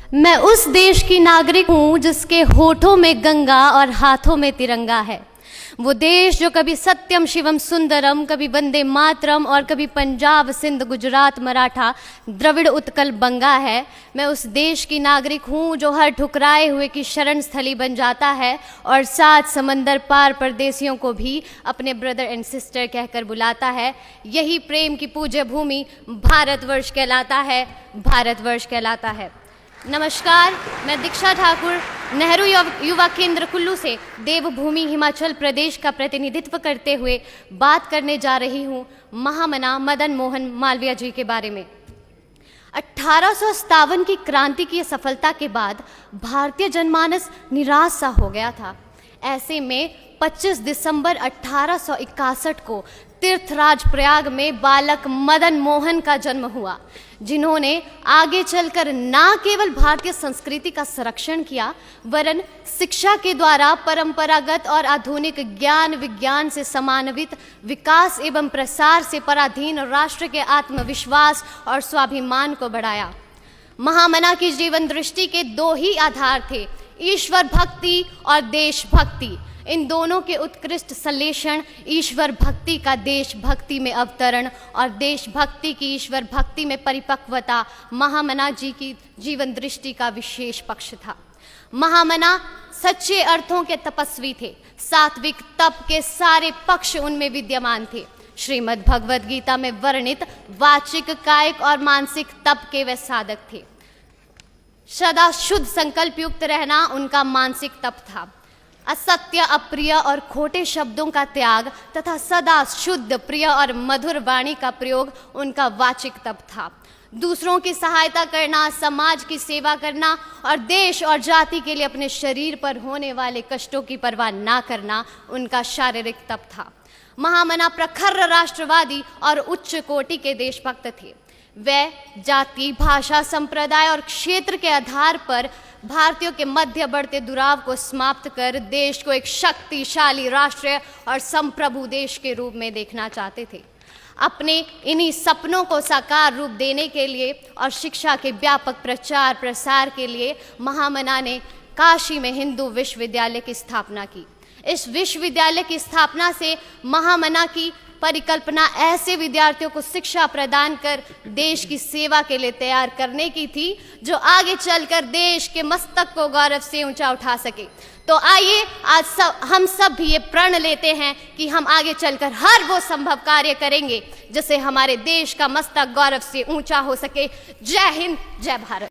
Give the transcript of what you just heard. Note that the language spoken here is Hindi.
मैं उस देश की नागरिक हूँ जिसके होठों में गंगा और हाथों में तिरंगा है। वो देश जो कभी सत्यम शिवम सुंदरम, कभी वंदे मातरम और कभी पंजाब सिंध गुजरात मराठा द्रविड़ उत्कल बंगा है। मैं उस देश की नागरिक हूँ जो हर ठुकराए हुए की शरण स्थली बन जाता है और 7 समंदर पार परदेसियों को भी अपने ब्रदर एंड सिस्टर कहकर बुलाता है। यही प्रेम की पूज्य भूमि भारतवर्ष कहलाता है, भारतवर्ष कहलाता है। नमस्कार, मैं दीक्षा ठाकुर नेहरू युवा केंद्र कुल्लू से देवभूमि हिमाचल प्रदेश का प्रतिनिधित्व करते हुए बात करने जा रही हूँ महामना मदन मोहन मालवीय जी के बारे में। 1857 की क्रांति की सफलता के बाद भारतीय जनमानस निराश सा हो गया था। ऐसे में 25 दिसंबर 1861 को तीर्थराज प्रयाग में बालक मदन मोहन का जन्म हुआ, जिन्होंने आगे चलकर न केवल भारतीय संस्कृति का संरक्षण किया वरन शिक्षा के द्वारा परंपरागत और आधुनिक ज्ञान विज्ञान से समान्वित विकास एवं प्रसार से पराधीन राष्ट्र के आत्मविश्वास और स्वाभिमान को बढ़ाया। महामना की जीवन दृष्टि के 2 ही आधार थे, ईश्वर भक्ति और देशभक्ति। इन दोनों के उत्कृष्ट संश्लेषण, ईश्वर भक्ति का देशभक्ति में अवतरण और देशभक्ति की ईश्वर भक्ति में परिपक्वता महामना जी की जीवन दृष्टि का विशेष पक्ष था। महामना सच्चे अर्थों के तपस्वी थे। सात्विक तप के सारे पक्ष उनमें विद्यमान थे। श्रीमद् भगवद गीता में वर्णित वाचिक, कायिक और मानसिक तप के वे साधक थे। सदा शुद्ध संकल्प युक्त रहना उनका मानसिक तप था। असत्य, अप्रिय और खोटे शब्दों का त्याग तथा सदा शुद्ध, प्रिय और मधुर वाणी का प्रयोग उनका वाचिक तप था। दूसरों की सहायता करना, समाज की सेवा करना और देश और जाति के लिए अपने शरीर पर होने वाले कष्टों की परवाह ना करना उनका शारीरिक तप था। महामना प्रखर राष्ट्रवादी और उच्च कोटि के देशभक्त थे। वे जाति, भाषा, संप्रदाय और क्षेत्र के आधार पर भारतीयों के मध्य बढ़ते दुराव को समाप्त कर देश को एक शक्तिशाली राष्ट्र और संप्रभु देश के रूप में देखना चाहते थे। अपने इन्हीं सपनों को साकार रूप देने के लिए और शिक्षा के व्यापक प्रचार प्रसार के लिए महामना ने काशी में हिंदू विश्वविद्यालय की स्थापना की। इस विश्वविद्यालय की स्थापना से महामना की परिकल्पना ऐसे विद्यार्थियों को शिक्षा प्रदान कर देश की सेवा के लिए तैयार करने की थी जो आगे चलकर देश के मस्तक को गौरव से ऊंचा उठा सके। तो आइए आज हम सब भी ये प्रण लेते हैं कि हम आगे चलकर हर वो संभव कार्य करेंगे जिससे हमारे देश का मस्तक गौरव से ऊंचा हो सके। जय हिंद, जय भारत।